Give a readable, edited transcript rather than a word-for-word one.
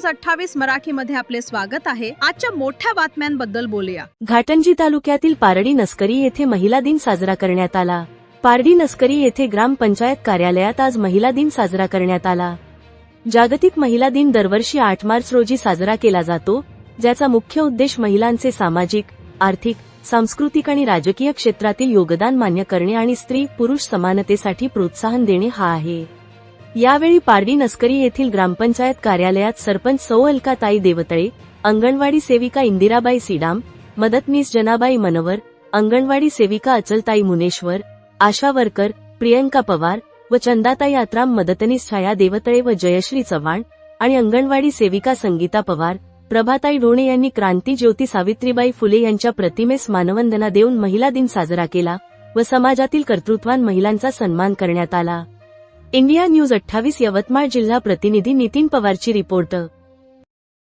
News 28 मराठीमध्ये आपले स्वागत आहे। आजच्या मोठ्या बातम्यांबद्दल बोलूया। घाटंजी तालुक्यातील पारडी नस्करी येथे महिला दिन साजरा करण्यात आला। पारडी नस्करी येथे ग्रामपंचायत कार्यालयात आज महिला दिन साजरा करण्यात आला। जागतिक महिला दिन दरवर्षी 8 मार्च रोजी साजरा केला जातो, ज्याचा मुख्य उद्देश महिलांचे सामाजिक, आर्थिक, सांस्कृतिक आणि राजकीय क्षेत्रातील योगदान मान्य करणे आणि स्त्री-पुरुष समानतेसाठी प्रोत्साहन देणे हा आहे। यावेळी पारडी नस्करी येथील ग्रामपंचायत कार्यालयात सरपंच सौ अलकाताई देवतळे, अंगणवाडी सेविका इंदिराबाई सीडाम, मदतनीस जनाबाई मनवर, अंगणवाडी सेविका अचलताई मुनेश्वर, आशा वर्कर प्रियंका पवार व चंदाताई आत्राम, मदतनीस छाया देवतळे व जयश्री चव्हाण आणि अंगणवाडी सेविका संगीता पवार, प्रभाताई ढोणे यांनी क्रांती ज्योती सावित्रीबाई फुले यांच्या प्रतिमेस मानवंदना देऊन महिला दिन साजरा केला व समाजातील कर्तृत्वान महिलांचा सन्मान करण्यात आला। इंडिया न्यूज 28 यवतमाळ जिल्हा प्रतिनिधी नितीन पवारची रिपोर्ट।